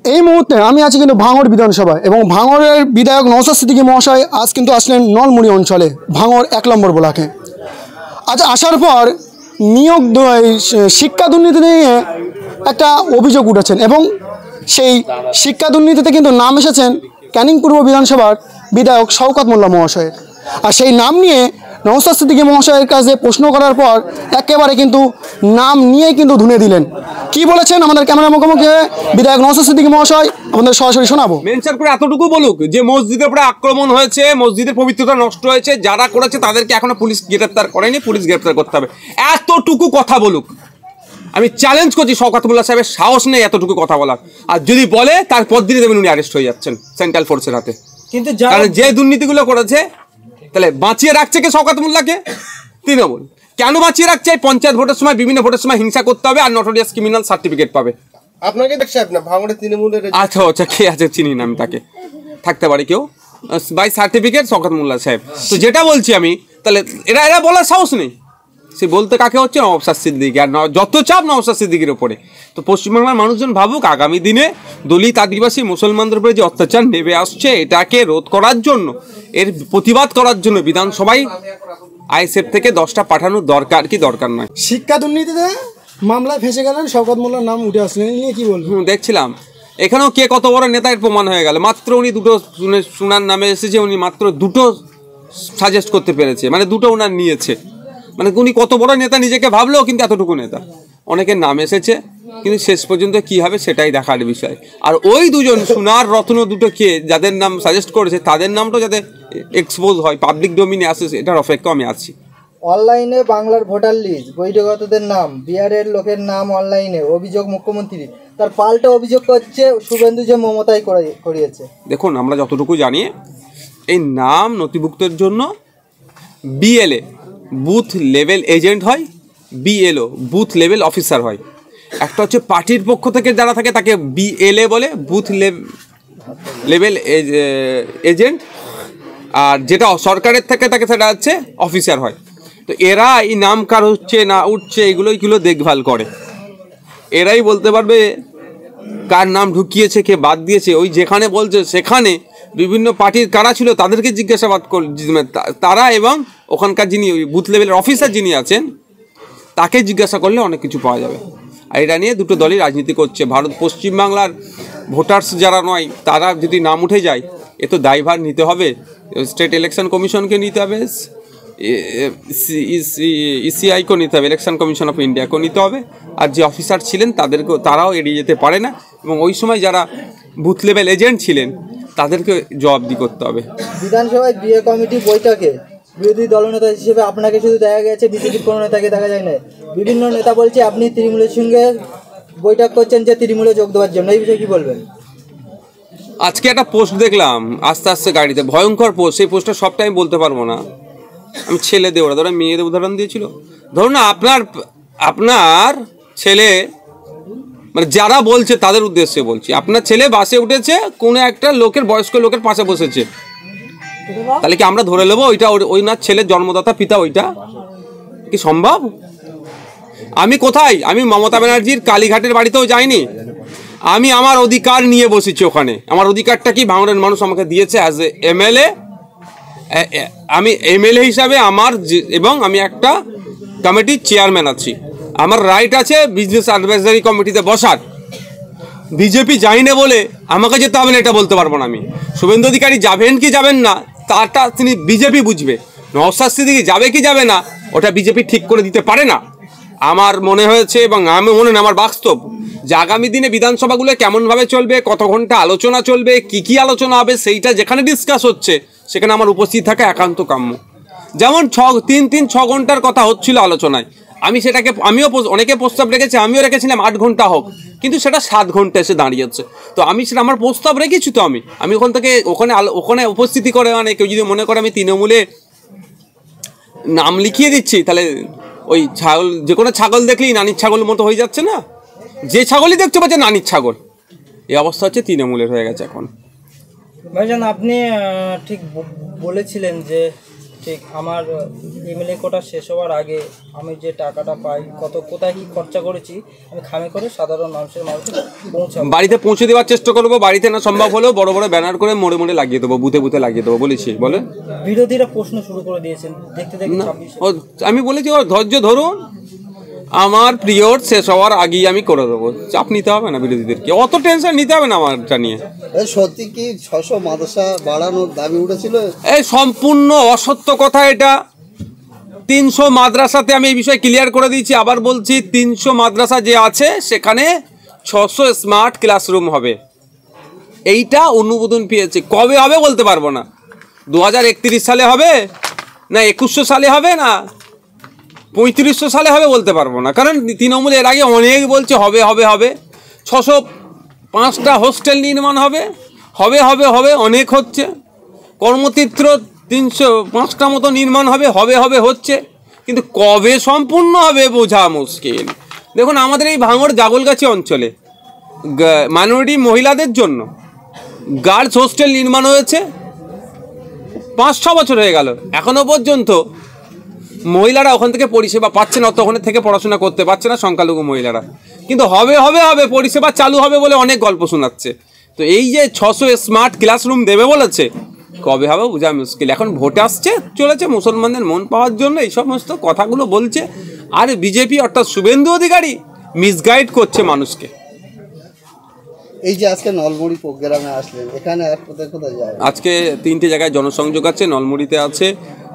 এই মুহূর্তে আমি আছি কিন্তু ভাঙড় বিধানসভায় এবং ভাঙড়ের বিধায়ক নওশাদ সিদ্দিকী মহাশয় আজ কিন্তু আসলেন নলমুড়ি অঞ্চলে ভাঙড় 1 নম্বর ব্লকে। আজ আসার পর নিয়োগ শিক্ষা দুর্নীতি নিয়ে একটা অভিযোগ উঠেছেন এবং সেই শিক্ষা দুর্নীতিতে কিন্তু নাম এসেছেন ক্যানিং পূর্ব বিধানসভার বিধায়ক শওকত মোল্লা মহাশয়ের। আর সেই নাম নিয়ে নওশাদ সিদ্দিকী মহাশয়ের কাছে প্রশ্ন করার পর একেবারে কিন্তু নাম নিয়ে কিন্তু ধুনে দিলেন। কি বলেছেন আমাদের ক্যামেরার মুখোমুখি বিধায়ক নওশাদ সিদ্দিকী মহাশয় আমাদের সরাসরি শোনাবো। মেনশন করে এতটুকু বলুক যে মসজিদের উপরে আক্রমণ হয়েছে, মসজিদের পবিত্রতা নষ্ট হয়েছে, যারা করেছে তাদেরকে এখনো পুলিশ গ্রেফতার করেনি, পুলিশ গ্রেফতার করতে হবে, এতটুকু কথা বলুক। আমি চ্যালেঞ্জ করছি শওকত মোল্লা সাহেবের সাহস নেই এতটুকু কথা বলার, আর যদি বলে তারপর দিনই দেবেন উনি অ্যারেস্ট হয়ে যাচ্ছেন সেন্ট্রাল ফোর্সের হাতে। কিন্তু যে দুর্নীতিগুলো করেছে তাহলে বাঁচিয়ে রাখছে কে শওকত মোল্লাকে? তৃণমূল। কেন বাঁচিয়ে রাখছে? পঞ্চায়েত ভোটের সময় বিভিন্ন ভোটের সময় হিংসা করতে হবে আর নটোরিয়াস ক্রিমিনাল সার্টিফিকেট পাবে। আপনাকে দেখছে না ভাঙড়ে তৃণমূলের আচ্ছা কে আছে চিনি না আমি, তাকে থাকতে পারি কেউ বাই সার্টিফিকেট শওকত মোল্লা সাহেব। তো যেটা বলছি আমি, তাহলে এরা বলার সাহস নেই। সে বলতে কাকে হচ্ছে? নওশাদ সিদ্দিকী। আর যত চাপ নওশাদ সিদ্দিকীর ওপরে। তো পশ্চিমবাংলার মানুষজন ভাবুক আগামী দিনে দলিত আদিবাসী মুসলমানদের উপরে যে অত্যাচার নেমে আসছে এটাকে রোধ করার জন্য, এর প্রতিবাদ করার জন্য বিধানসভায় আইএসএফ থেকে 10টা পাঠানোর দরকার কি দরকার নয়। শিক্ষা দুর্নীতিতে মামলায় ফেসে গেলেন শওকত মোল্লার নাম উঠে আসলেন, নিয়ে কি বলবো? দেখছিলাম এখানেও কে কত বড় নেতার প্রমাণ হয়ে গেল। মাত্র উনি দুটো শোনার নামে এসেছে, উনি মাত্র দুটো সাজেস্ট করতে পেরেছে, মানে দুটো ওনার নিয়েছে। মানে উনি কত বড় নেতা নিজেকে ভাবলেও কিন্তু এতটুকু নেতা। অনেকের নাম এসেছে কিন্তু শেষ পর্যন্ত কি হবে সেটাই দেখার বিষয়। আর ওই দুজন সোনার রত্ন দুটো কে যাদের নাম সাজেস্ট করেছে তাদের নামটা যাতে এক্সপোজ হয়, পাবলিক ডোমিনে আসে, এটার অপেক্ষা আমি আছি। অনলাইনে বাংলার ভোটার লিস্ট, বহিরাগতদের নাম, বিহারের লোকের নাম অনলাইনে, অভিযোগ মুখ্যমন্ত্রী। তার পাল্টা অভিযোগ করছে শুভেন্দু যে মমতাই করিয়েছে। দেখুন আমরা যতটুকু জানি এই নাম নথিভুক্তের জন্য বিএলএ বুথ লেভেল এজেন্ট হয়, বিএলও বুথ লেভেল অফিসার হয়। একটা হচ্ছে পার্টির পক্ষ থেকে যারা থাকে তাকে বিএলএ বলে, বুথ লেভেল এজেন্ট। আর যেটা সরকারের থেকে থাকে সেটা হচ্ছে অফিসার হয়। তো এরা এই নাম কার হচ্ছে না উঠছে এগুলো দেখভাল করে। এরাই বলতে পারবে কার নাম ঢুকিয়েছে কে বাদ দিয়েছে। ওই যেখানে বলছে সেখানে বিভিন্ন পার্টির কারা ছিল তাদেরকে জিজ্ঞাসাবাদ তারা, এবং ওখানকার যিনি ওই বুথ লেভেলের অফিসার যিনি আছেন তাকে জিজ্ঞাসা করলে অনেক কিছু পাওয়া যাবে। আর এটা নিয়ে দুটো দলই রাজনীতি করছে। পশ্চিমবাংলার ভোটার্স যারা নয় তারা যদি নাম উঠে যায় এ তো দায়ভার নিতে হবে, স্টেট ইলেকশন কমিশনকে নিতে হবে, ইসিআইকেও নিতে হবে, ইলেকশন কমিশন অফ ইন্ডিয়াকেও নিতে হবে। আর যে অফিসার ছিলেন তারাও এড়িয়ে যেতে পারে না, এবং ওই সময় যারা বুথ লেভেল এজেন্ট ছিলেন তাদেরকে জবাবদিহি করতে হবে। বিধানসভায় বিএ কমিটি বৈঠকে বিরোধী দলনেতা হিসেবে আপনাকে শুধু দেখা গেছে, বিজেপির কোনো নেতাকে দেখা যায় না। বিভিন্ন নেতা বলছে আপনি তৃণমূলের সঙ্গে বৈঠক করছেন যে তৃণমূলে যোগ দেওয়ার জন্য, এই বিষয়ে কি বলবেন? আজকে একটা পোস্ট দেখলাম আস্তে আস্তে গাড়িতে, ভয়ঙ্কর পোস্ট। সেই পোস্টটা সবটাই বলতে পারবো না, আমি ছেলেদের ওরা ধরো মেয়েদের উদাহরণ দিয়েছিল। ধরুন না আপনার ছেলে, মানে যারা বলছে তাদের উদ্দেশ্যে বলছি, আপনার ছেলে বাসে উঠেছে, কোনো একটা লোকের বয়স্ক লোকের পাশে বসেছে, তাহলে কি আমরা ধরে নেবো ওইটা ওই না ছেলের জন্মদাতা পিতা? ওইটা কি সম্ভব? আমি কোথায়, আমি মমতা ব্যানার্জির কালীঘাটের বাড়িতেও যাইনি, আমি আমার অধিকার নিয়ে বসেছি ওখানে। আমার অধিকারটা কি ভাঙড়ের মানুষ আমাকে দিয়েছে অ্যাজ এ এমএলএ। আমি এমএলএ হিসাবে এবং আমি একটা কমিটির চেয়ারম্যান আছি, আমার রাইট আছে বিজনেস অ্যাডভাইজারি কমিটিতে বসার। বিজেপি যাই না বলে আমাকে যেতে হবে না এটা বলতে পারবো না আমি। শুভেন্দু অধিকারী যাবেন কি যাবেন না তারটা তিনি বিজেপি বুঝবে। নওশাদ সিদ্দিকী যাবে কি যাবে না ওটা বিজেপি ঠিক করে দিতে পারে না। আমার মনে হয়েছে এবং আমি মনে হয় আমার বাস্তব যে আগামী দিনে বিধানসভাগুলো কেমনভাবে চলবে, কত ঘন্টা আলোচনা চলবে, কি আলোচনা হবে, সেইটা যেখানে ডিসকাস হচ্ছে সেখানে আমার উপস্থিত থাকা একান্ত কাম্য। যেমন 6 ঘন্টার কথা হচ্ছিল আলোচনায়, আমিও অনেকে প্রস্তাব রেখেছি, আমিও রেখেছিলাম 8 ঘন্টা হোক, কিন্তু সেটা 7 ঘন্টা এসে দাঁড়িয়েছে। তো আমি সেটা আমার প্রস্তাব রেখেছি, তো আমি ওখানে উপস্থিতি করে, মানে কেউ যদি মনে করে আমি তৃণমূলে নাম লিখিয়ে দিচ্ছি, তাহলে ওই ছাগল, যে কোনো ছাগল দেখলেই নানির ছাগল মতো হয়ে যাচ্ছে না, যে ছাগলই দেখতে পাচ্ছে নানির ছাগল। এই অবস্থা হচ্ছে তৃণমূলের হয়ে গেছে এখন। ভাইজান আপনি ঠিক বলেছিলেন যে ঠিক আমার এমএলএ কোটা শেষ হওয়ার আগে আমি যে টাকাটা পাই কোথায় কি খরচা করেছি আমি খামে করে সাধারণ মানুষের মাঝে পৌঁছাবো, বাড়িতে পৌঁছে দেওয়ার চেষ্টা করবো, বাড়িতে না সম্ভব হলেও বড় বড় ব্যানার করে মোড়ে মোড়ে লাগিয়ে দেবো, বুথে বুথে লাগিয়ে দেবো বলেছি। বলে বিরোধীরা প্রশ্ন শুরু করে দিয়েছেন দেখতে দেখতে 26 আমি বলেছি ও ধৈর্য ধরুন, আমার পিরিয়ড শেষ হওয়ার আগেই আমি করে দেবো, চাপ নিতে হবে না বিরোধীদেরকে, অত টেনশন নিতে হবে না আমারটা নিয়ে। সত্যি কি 600 মাদ্রাসা বাড়ানোর দাবি উঠেছিল? এই সম্পূর্ণ অসত্য কথা এটা। 300 মাদ্রাসাতে আমি এই বিষয়ে ক্লিয়ার করে দিয়েছি, আবার বলছি 300 মাদ্রাসা যে আছে সেখানে 600 স্মার্ট ক্লাসরুম হবে, এইটা অনুমোদন পেয়েছে। কবে হবে বলতে পারবো না, 2031 সালে হবে না 2100 সালে হবে না 3500 সালে হবে বলতে পারবো না, কারণ তৃণমূল এর আগে অনেক বলছে হবে হবে হবে। 605টা হোস্টেল নির্মাণ হবে হবে হবে হবে, অনেক হচ্ছে। কর্মতীর্থ 305টা মতো নির্মাণ হবে হবে হবে হচ্ছে, কিন্তু কবে সম্পূর্ণ হবে বোঝা মুশকিল। দেখুন আমাদের এই ভাঙড় জাগলগাছি অঞ্চলে মাইনরিটি মহিলাদের জন্য গার্লস হোস্টেল নির্মাণ হয়েছে, 5-6 বছর হয়ে গেল, এখনো পর্যন্ত মহিলারা ওখান থেকে পরিষেবা পাচ্ছে না, ওখানে থেকে পড়াশোনা করতে পারছে না সংখ্যালঘু মহিলারা, কিন্তু হবে হবে হবে পরিষেবা চালু হবে বলে অনেক গল্প শোনাচ্ছে। তো এই যে 600 স্মার্ট ক্লাসরুম দেবে বলেছে, কবে হবে বোঝা মুশকিল। এখন ভোট আসছে চলেছে, মুসলমানদের মন পাওয়ার জন্য এই সমস্ত কথাগুলো বলছে, আর বিজেপি অর্থাৎ শুভেন্দু অধিকারী মিসগাইড করছে মানুষকে। এই যে আজকে নলমুড়ি প্রোগ্রামে আসলেন, এখানে আর কোথায় কোথায় যাবেন? আজকে 3টে জায়গায় জনসংযোগ আছে, নলমুড়িতে আছে,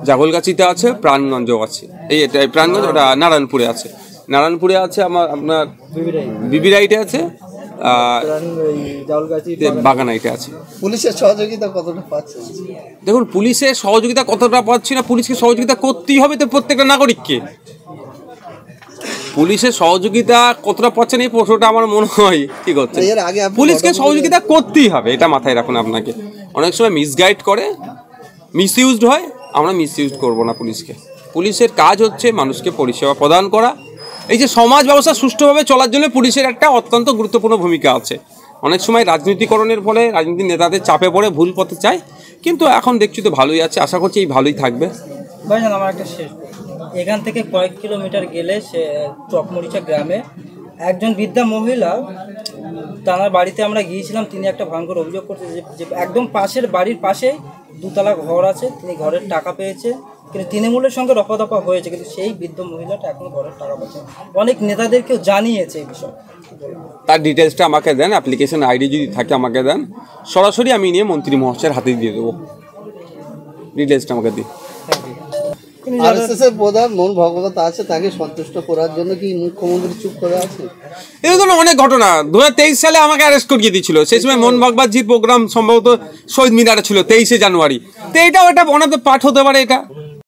জাগলগাছিতে আছে, প্রাণগঞ্জও আছে। এই এটা প্রাণগঞ্জ, ওটা নারায়ণপুরে আছে, নারায়ণপুরে আছে আপনার বিবিরাইটে আছে, বাগানাইটে আছে। পুলিশের সহযোগিতা কতটা পাচ্ছেন? দেখুন পুলিশের সহযোগিতা কতটা পাচ্ছি না, পুলিশকে সহযোগিতা করতেই হবে তো প্রত্যেকটা নাগরিককে। পুলিশের সহযোগিতা কতটা পাচ্ছেন এই প্রশ্নটা আমার মনে হয় ঠিক হচ্ছে, পুলিশকে সহযোগিতা করতেই হবে, এটা মাথায় রাখুন। আপনাকে অনেক সময় মিসগাইড করে, মিসইউজড হয়, আমরা মিসইউজ করবো না পুলিশকে। পুলিশের কাজ হচ্ছে মানুষকে পরিষেবা প্রদান করা। এই যে সমাজ ব্যবস্থা সুষ্ঠুভাবে চলার জন্য পুলিশের একটা অত্যন্ত গুরুত্বপূর্ণ ভূমিকা আছে। অনেক সময় রাজনীতিকরণের ফলে রাজনীতির নেতাদের চাপে পড়ে ভুল পথে চায়, কিন্তু এখন দেখছি তো ভালোই আছে, আশা করছি এই ভালোই থাকবে। ভাইজান আমার একটা শেষ, এখান থেকে কয়েক কিলোমিটার গেলে সে চকমরিচা গ্রামে একজন বৃদ্ধা মহিলা, তার বাড়িতে আমরা গিয়েছিলাম, তিনি একটা ভয়ঙ্কর অভিযোগ করছে যে একদম পাশের বাড়ির পাশেই 2তলা ঘর আছে, তিনি ঘরের টাকা পেয়েছে, কিন্তু তৃণমূলের সঙ্গে রফাদফা হয়েছে, কিন্তু সেই বৃদ্ধ মহিলাটা এখন ঘরের টাকা পাচ্ছে। অনেক নেতাদেরকেও জানিয়েছে এই বিষয়ে, তার ডিটেলসটা আমাকে দেন, অ্যাপ্লিকেশন আইডি যদি থাকে আমাকে দেন, সরাসরি আমি নিয়ে মন্ত্রী মহাশয়ের হাতে দিয়ে দেবো, ডিটেলসটা আমাকে দিই। আরএসএসের প্রধান মোহন ভাগবত আছে, তাকে সন্তুষ্ট করার জন্য কি মুখ্যমন্ত্রী চুপ করে আছে? এরকম অনেক ঘটনা 2023 সালে আমাকে অ্যারেস্ট করিয়ে দিয়েছিল, সেই সময় মোহন ভাগবতজির প্রোগ্রাম সম্ভবত শহীদ মিনারে ছিল 23শে জানুয়ারি। তো এটাও একটা ওনাদের পাঠ হতে পারে এটা।